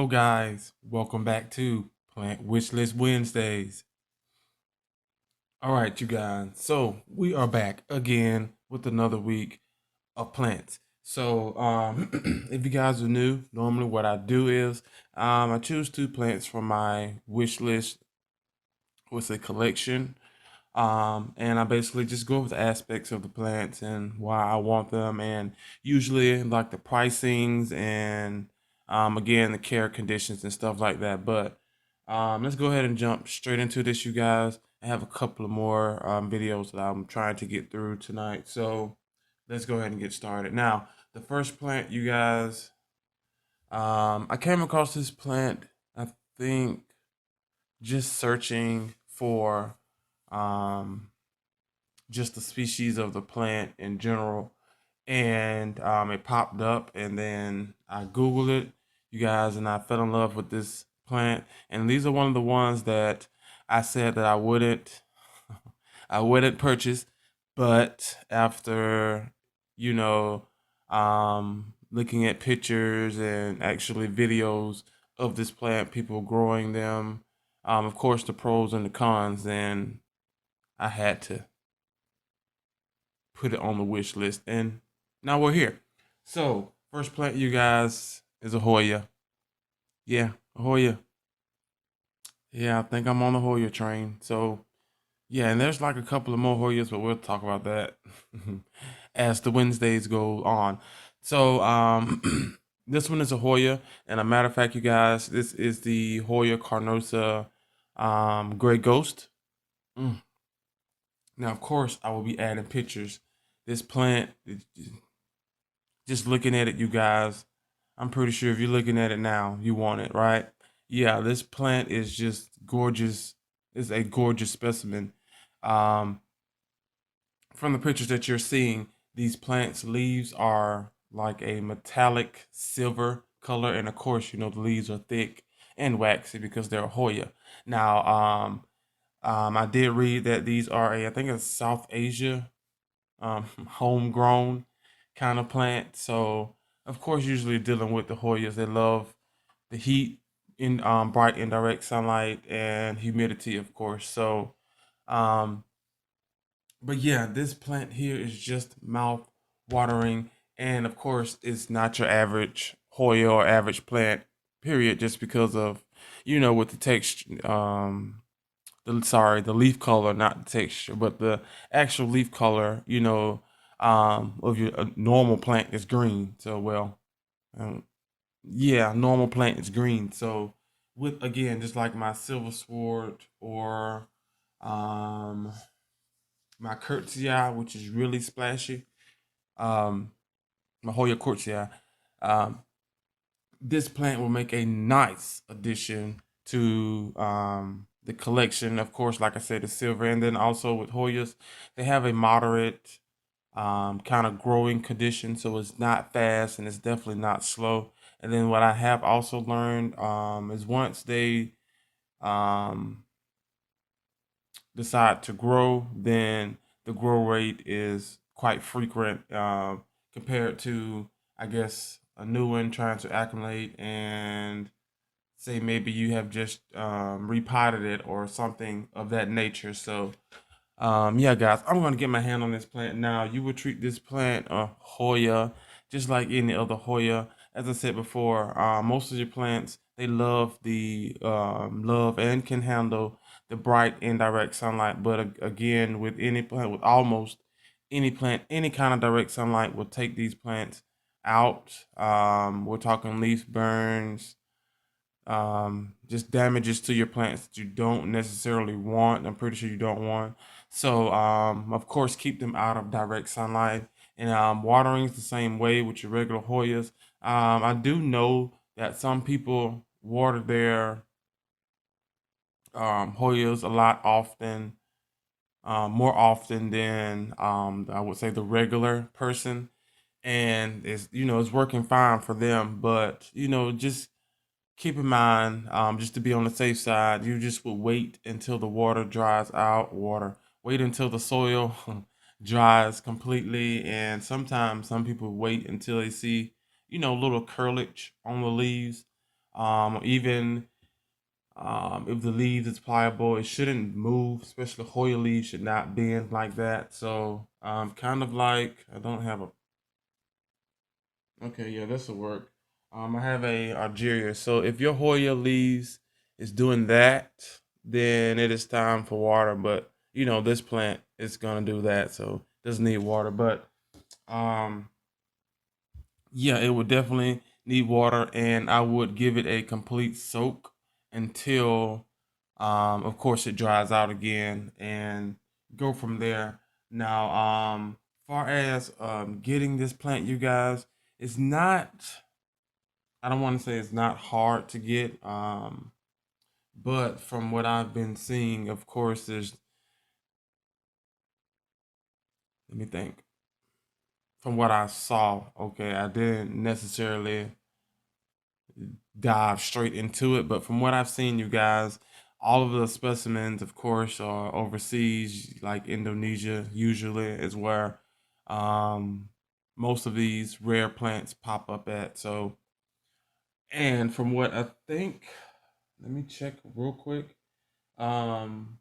Hello guys, welcome back to Plant Wishlist Wednesdays. All right, you guys. So we are back again with another week of plants. So if you guys are new, normally what I do is I choose two plants from my wish list with a collection. And I basically just go over the aspects of the plants and why I want them, and usually like the pricings and again the care conditions and stuff like that. But let's go ahead and jump straight into this, you guys. I have a couple of more videos that I'm trying to get through tonight, so let's go ahead and get started. Now, the first plant, you guys, I came across this plant, I think, just searching for um, just the species of the plant in general, and it popped up, and then I googled it, you guys, and I fell in love with this plant. And these are one of the ones that I said that I wouldn't purchase, but after you know looking at pictures and actually videos of this plant, people growing them, of course the pros and the cons, then I had to put it on the wish list, and now we're here. So, first plant, you guys, is a Hoya. Yeah, a Hoya. Yeah, I think I'm on the Hoya train. So, yeah, and there's like a couple of more Hoyas, but we'll talk about that as the Wednesdays go on. So, this one is a Hoya, and a matter of fact, you guys, this is the Hoya Carnosa Gray Ghost. Mm. Now, of course, I will be adding pictures. This plant, just looking at it, you guys, I'm pretty sure if you're looking at it now, you want it, right? Yeah, this plant is just gorgeous. It's a gorgeous specimen. Um, from the pictures that you're seeing, these plants' leaves are like a metallic silver color, and of course, the leaves are thick and waxy because they're a Hoya. Now, I did read that these are I think it's South Asia homegrown kind of plant. So of course, usually dealing with the Hoyas, they love the heat in bright indirect sunlight and humidity, of course. So, um, but yeah, this plant here is just mouth watering, and of course, it's not your average Hoya or average plant. Period. Just because of with the texture, the leaf color, not the texture, but the actual leaf color, of your normal plant is green. So, well, um, yeah, normal plant is green. So, with again, just like my silver sword or um, my curtsii, which is really splashy, um, my Hoya curtsii, um, this plant will make a nice addition to the collection. Of course, like I said, the silver, and then also with Hoyas, they have a moderate kind of growing condition, so it's not fast and it's definitely not slow. And then what I have also learned is once they um, decide to grow, then the grow rate is quite frequent compared to, I guess, a new one trying to acclimate, and say maybe you have just repotted it or something of that nature. So, yeah, guys, I'm gonna get my hand on this plant now. You would treat this plant a Hoya just like any other Hoya. As I said before, most of your plants, they love the love and can handle the bright indirect sunlight. But again, with any plant, with almost any plant, any kind of direct sunlight will take these plants out. We're talking leaf burns, just damages to your plants that you don't necessarily want. I'm pretty sure you don't want. So, of course, keep them out of direct sunlight. And watering is the same way with your regular Hoyas. I do know that some people water their Hoyas a lot often, more often than I would say the regular person, and it's working fine for them. But just keep in mind, just to be on the safe side, you just would wait until the water dries out. Wait until the soil dries completely, and sometimes some people wait until they see, little curlage on the leaves. Even if the leaves is pliable, it shouldn't move, especially Hoya leaves should not bend like that. So kind of like, I don't have a, okay, yeah, this will work. I have a Algeria. So if your Hoya leaves is doing that, then it is time for water. But you know, this plant is gonna do that, so it doesn't need water. But um yeah, it would definitely need water, and I would give it a complete soak until, of course, it dries out again, and go from there. Now, far as getting this plant, you guys, it's not. I don't want to say it's not hard to get, but from what I've been seeing, of course, there's. Let me think. From what I saw, okay, I didn't necessarily dive straight into it, but from what I've seen, you guys, all of the specimens, of course, are overseas, like Indonesia, usually is where um, most of these rare plants pop up at. So, and from what I think, let me check real quick, um,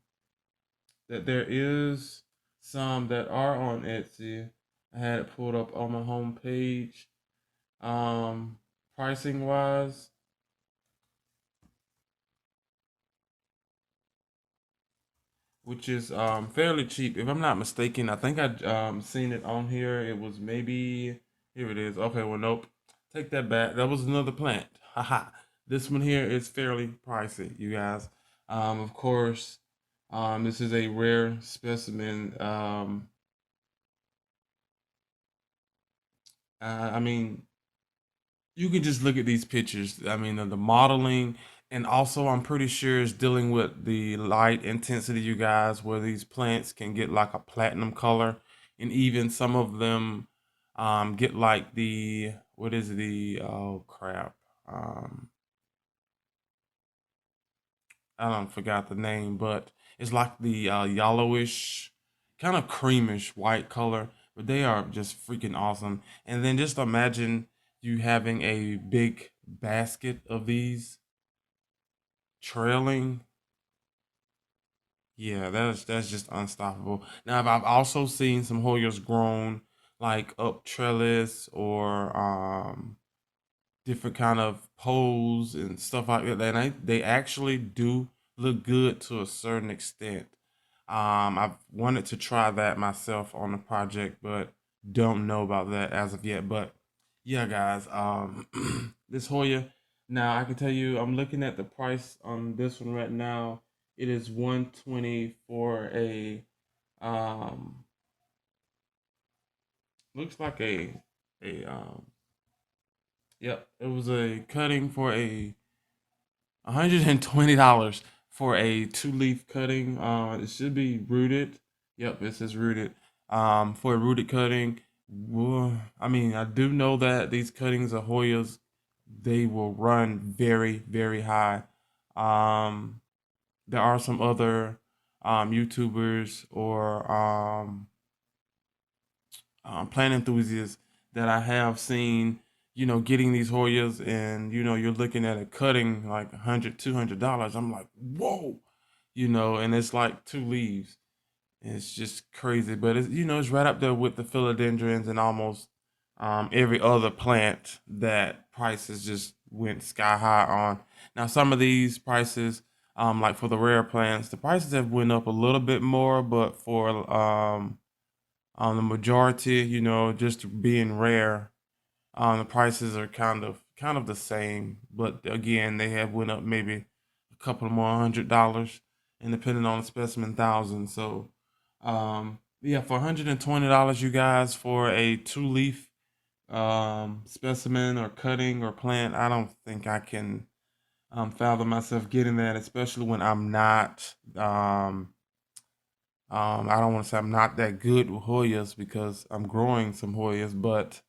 that there is some that are on Etsy. I had it pulled up on my home page. Pricing wise, which is fairly cheap. If I'm not mistaken, I think I seen it on here. It was maybe, here it is. Okay, well nope. Take that back. That was another plant. Haha. This one here is fairly pricey, you guys. Of course, this is a rare specimen. I mean, you can just look at these pictures. I mean, the modeling, and also I'm pretty sure it's dealing with the light intensity, you guys, where these plants can get like a platinum color, and even some of them get like the, what is the, oh crap, um, I don't forgot the name, but it's like the yellowish, kind of creamish white color. But they are just freaking awesome. And then just imagine you having a big basket of these trailing. Yeah, that's just unstoppable. Now, I've also seen some Hoyas grown like up trellis or different kind of poles and stuff like that. And they actually do look good to a certain extent. I've wanted to try that myself on the project, but don't know about that as of yet. But yeah, guys, this Hoya. Now I can tell you, I'm looking at the price on this one right now. It is 120 for a um, looks like a yep, it was a cutting for a $120 for a two-leaf cutting. It should be rooted. Yep, it says rooted. For a rooted cutting, I mean, I do know that these cuttings of Hoyas, they will run very, very high. Um, there are some other YouTubers or plant enthusiasts that I have seen, you know, getting these Hoyas, and you know, you're looking at a cutting like $100, $200. I'm like, whoa, you know, and it's like two leaves. It's just crazy, but it's, you know, it's right up there with the philodendrons and almost every other plant that prices just went sky high on. Now, some of these prices, like for the rare plants, the prices have went up a little bit more, but for the majority, you know, just being rare, the prices are kind of the same. But again, they have went up maybe a couple more $100, and depending on the specimen, thousand. So, yeah, for $120, you guys, for a two leaf specimen or cutting or plant, I don't think I can fathom myself getting that, especially when I'm not I don't want to say I'm not that good with Hoyas because I'm growing some Hoyas, but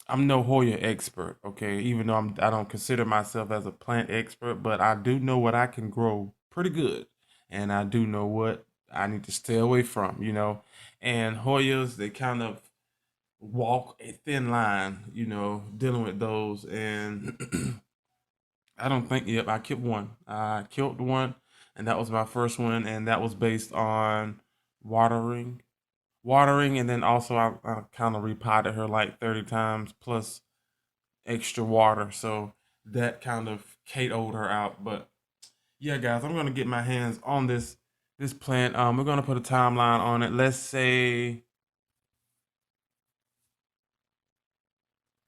I'm no Hoya expert, okay? Even though I don't consider myself as a plant expert, but I do know what I can grow pretty good, and I do know what I need to stay away from, you know. And Hoyas, they kind of walk a thin line, you know, dealing with those, and I don't think. Yep, I killed one. I killed one, and that was my first one, and that was based on watering, watering, and then also I kind of repotted her like 30 times plus extra water, so that kind of KO'd her out. But yeah, guys, I'm gonna get my hands on this plant. We're gonna put a timeline on it. Let's say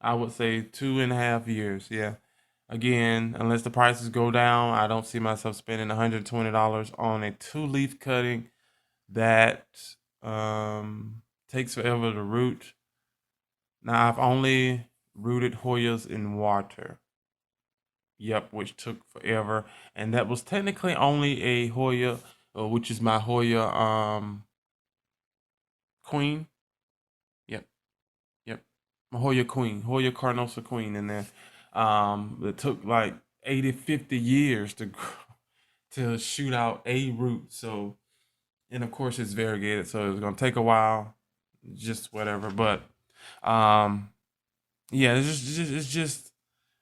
I would say 2.5 years. Yeah. Again, unless the prices go down, I don't see myself spending $120 on a two-leaf cutting that takes forever to root. Now I've only rooted Hoyas in water. Yep, which took forever, and that was technically only a Hoya, which is my Hoya queen. Yep, yep, my Hoya queen, Hoya Carnosa queen in there. It took like 80, 50 years to to shoot out a root. So, and of course it's variegated, so it's gonna take a while, just whatever. But um, yeah, it's just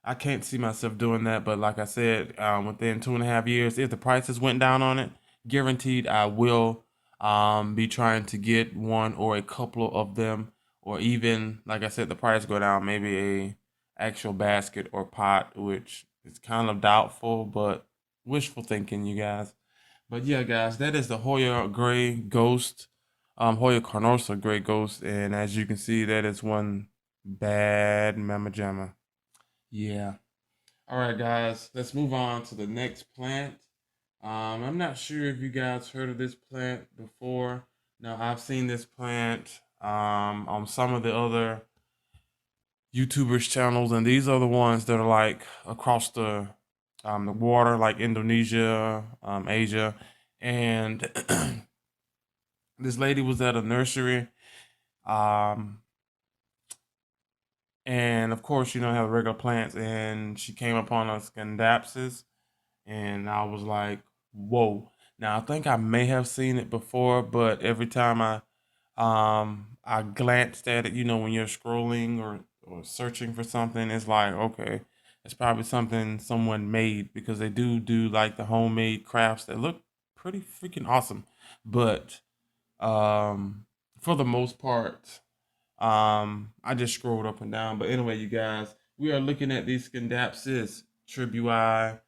I can't see myself doing that. But like I said, within 2.5 years, if the prices went down on it, guaranteed I will be trying to get one or a couple of them, or even like I said, the price go down, maybe a actual basket or pot, which is kind of doubtful, but wishful thinking, you guys. But yeah, guys, that is the Hoya Gray Ghost, Hoya Carnosa Gray Ghost, and as you can see, that is one bad Mama Jamma. Yeah. All right, guys, let's move on to the next plant. I'm not sure if you guys heard of this plant before. Now, I've seen this plant on some of the other YouTubers' channels, and these are the ones that are like across the water, like Indonesia, Asia, and this lady was at a nursery, um, and of course, have regular plants, and she came upon a Scindapsus, and I was like, "Whoa!" Now I think I may have seen it before, but every time I glanced at it, when you're scrolling or searching for something, it's like, okay, it's probably something someone made because they do like the homemade crafts that look pretty freaking awesome, but um, for the most part, I just scrolled up and down. But anyway, you guys, we are looking at these Scindapsus tribui,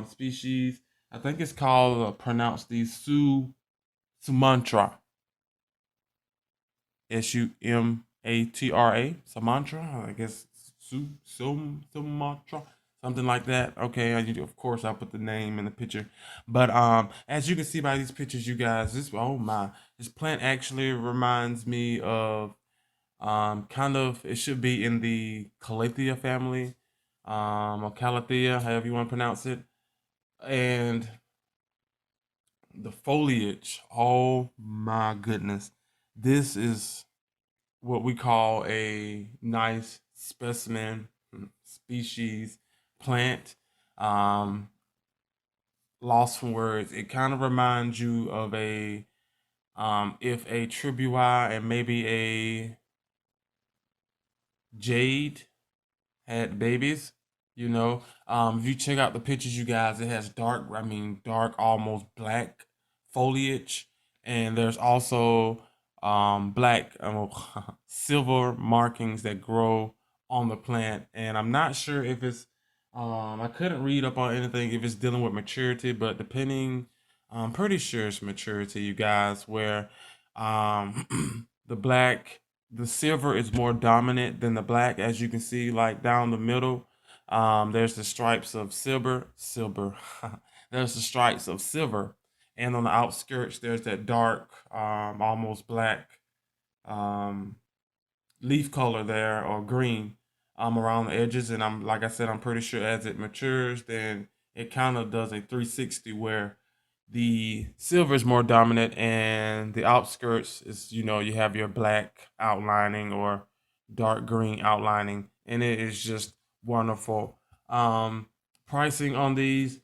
species. I think it's called pronounced these Sumatra, Sumatra, Sumatra. I guess Sumatra, something like that. Okay, of course I'll put the name in the picture. But as you can see by these pictures, you guys, this plant actually reminds me of kind of, it should be in the Calathea family, or Calathea, however you want to pronounce it. And the foliage, oh my goodness, this is what we call a nice specimen, species, plant. Um, Lost from words. It kind of reminds you of a if a tribui and maybe a jade had babies. If you check out the pictures, you guys, it has dark, almost black foliage, and there's also black, silver markings that grow on the plant. And I'm not sure if it's, I couldn't read up on anything if it's dealing with maturity, but depending, I'm pretty sure it's maturity, you guys, where the black the silver is more dominant than the black, as you can see, like down the middle. There's the stripes of silver. There's the stripes of silver, and on the outskirts, there's that dark, almost black um, leaf color there, or green, around the edges. And like I said, I'm pretty sure as it matures, then it kind of does a 360 where the silver is more dominant and the outskirts is, you have your black outlining or dark green outlining, and it is just wonderful. Pricing on these,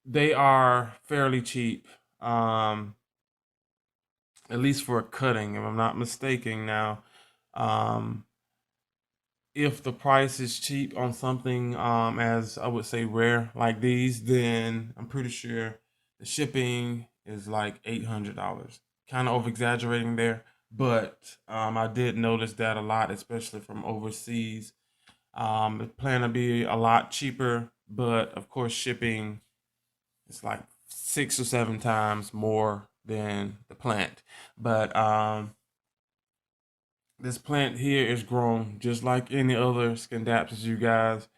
they are fairly cheap. At least for a cutting, if I'm not mistaken. Now, um if the price is cheap on something as I would say rare like these, then I'm pretty sure the shipping is like $800. Kind of over exaggerating there, but I did notice that a lot, especially from overseas. It plan to be a lot cheaper, but of course shipping is like 6 or 7 times more than the plant. But this plant here is grown just like any other Scindapsus, you guys,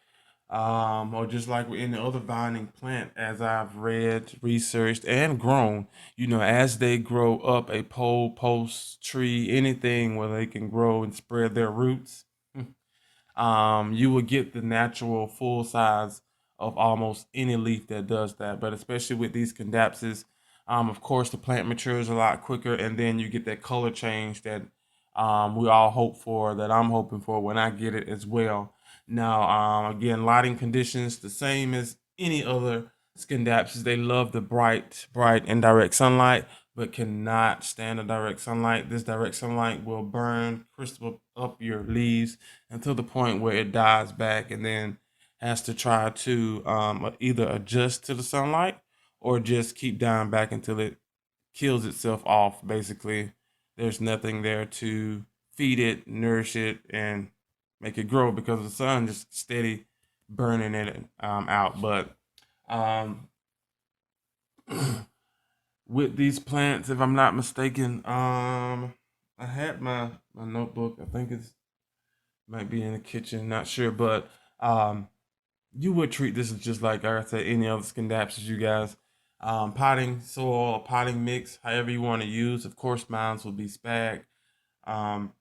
or just like with any other vining plant, as I've read, researched, and grown. As they grow up a pole, post, tree, anything where they can grow and spread their roots, you will get the natural full size of almost any leaf that does that. But especially with these Scindapsus, of course, the plant matures a lot quicker, and then you get that color change that we all hope for, that I'm hoping for when I get it as well. Now, again, lighting conditions the same as any other Scindapsus. They love the bright indirect sunlight, but cannot stand the direct sunlight. This direct sunlight will burn, crystal up your leaves until the point where it dies back, and then has to try to either adjust to the sunlight or just keep dying back until it kills itself off. Basically, there's nothing there to feed it, nourish it, and make it grow because the sun just steady burning it out. But um, with these plants, if I'm not mistaken, I had my notebook. I think it's might be in the kitchen, not sure, but you would treat this as just like I said, any other Scindapsus, you guys. Potting soil, or potting mix, however you want to use. Of course, mine will be spag, um,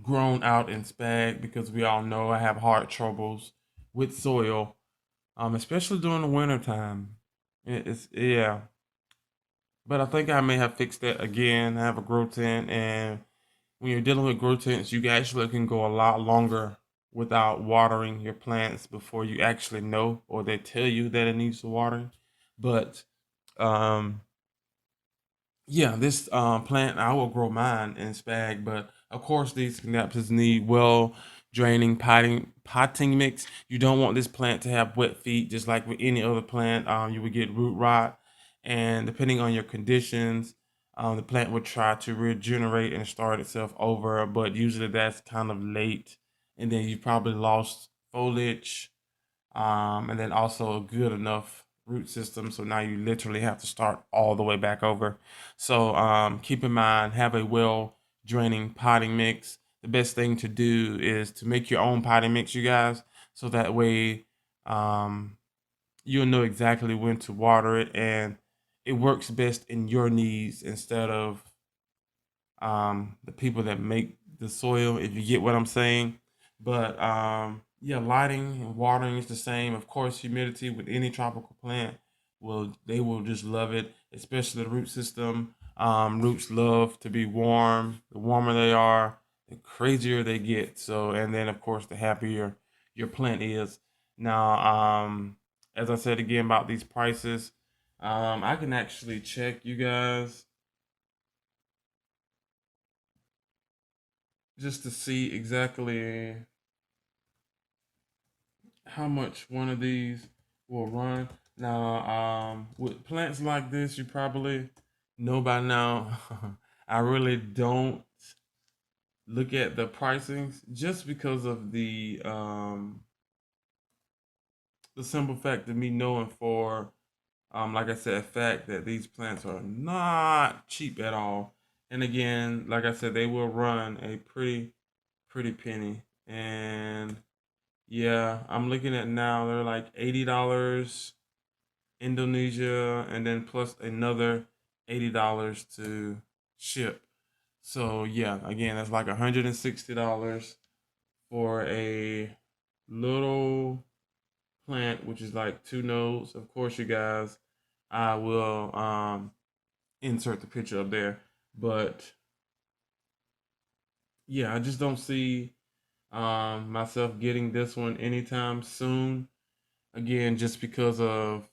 grown out in spag, because we all know I have heart troubles with soil, especially during the winter time. It's yeah, but I think I may have fixed that again. I have a grow tent, and when you're dealing with grow tents, you actually can go a lot longer without watering your plants before you actually know, or they tell you that it needs the watering. But um, yeah, this plant, I will grow mine in spag, but of course these connapses need well draining potting mix. You don't want this plant to have wet feet, just like with any other plant. You would get root rot, and depending on your conditions, the plant would try to regenerate and start itself over. But usually that's kind of late, and then you probably lost foliage, and then also a good enough root system. So now you literally have to start all the way back over. So keep in mind, have a well draining potting mix. The best thing to do is to make your own potting mix, you guys, so that way um, you'll know exactly when to water it, and it works best in your needs instead of the people that make the soil, if you get what I'm saying. But yeah, lighting and watering is the same. Of course, humidity with any tropical plant will just love it, especially the root system. Roots love to be warm. The warmer they are, the crazier they get. So, and then of course, the happier your plant is. Now, as I said again about these prices, I can actually check, you guys, just to see exactly how much one of these will run. Now, with plants like this, you probably know by now. I really don't look at the pricings just because of the simple fact of me knowing for like I said, fact that these plants are not cheap at all. And again, like I said, they will run a pretty penny. And yeah, I'm looking at now, they're like $80 Indonesia, and then plus another $80 to ship. So yeah, again, that's like $160 for a little plant, which is like 2 nodes. Of course, you guys, I will insert the picture up there. But yeah, I just don't see myself getting this one anytime soon. Again, just because of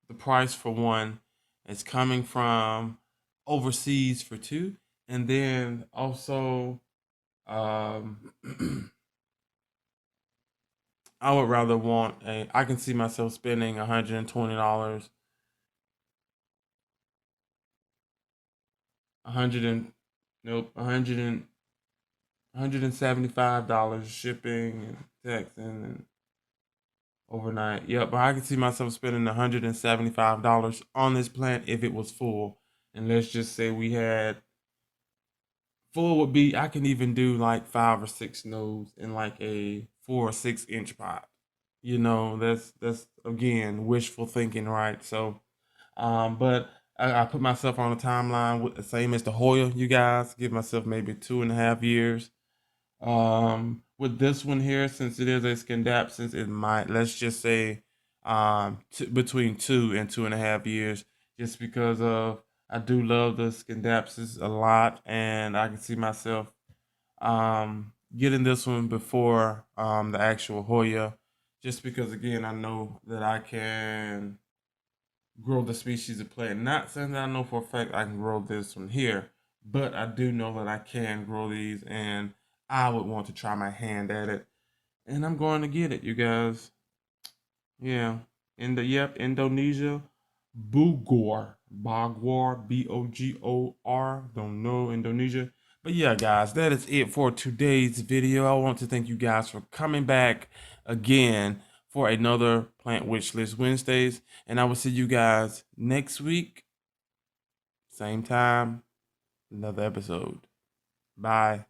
the price for one, it's coming from overseas for two, and then also um, I would rather want I can see myself spending $120, 100 and, nope, 175 shipping and taxing and overnight. Yep, but I can see myself spending $175 on this plant if it was full. And let's just say we had full would be, I can even do like 5 or 6 nodes in like a 4 or 6 inch pot. That's again wishful thinking, right? So, but I put myself on a timeline with the same as the Hoya. You guys give myself maybe 2.5 years. With this one here, since it is a Scindapsus, it might, let's just say, between 2 and 2.5 years, just because of I do love the Scindapsus a lot, and I can see myself getting this one before the actual Hoya, just because again I know that I can grow the species of plant. Not saying that I know for a fact I can grow this one here, but I do know that I can grow these, and I would want to try my hand at it. And I'm going to get it, you guys. Yeah. Indonesia. Bogor, Bogor. Don't know Indonesia. But yeah, guys, that is it for today's video. I want to thank you guys for coming back again for another Plant Wish List Wednesdays. And I will see you guys next week. Same time, another episode. Bye.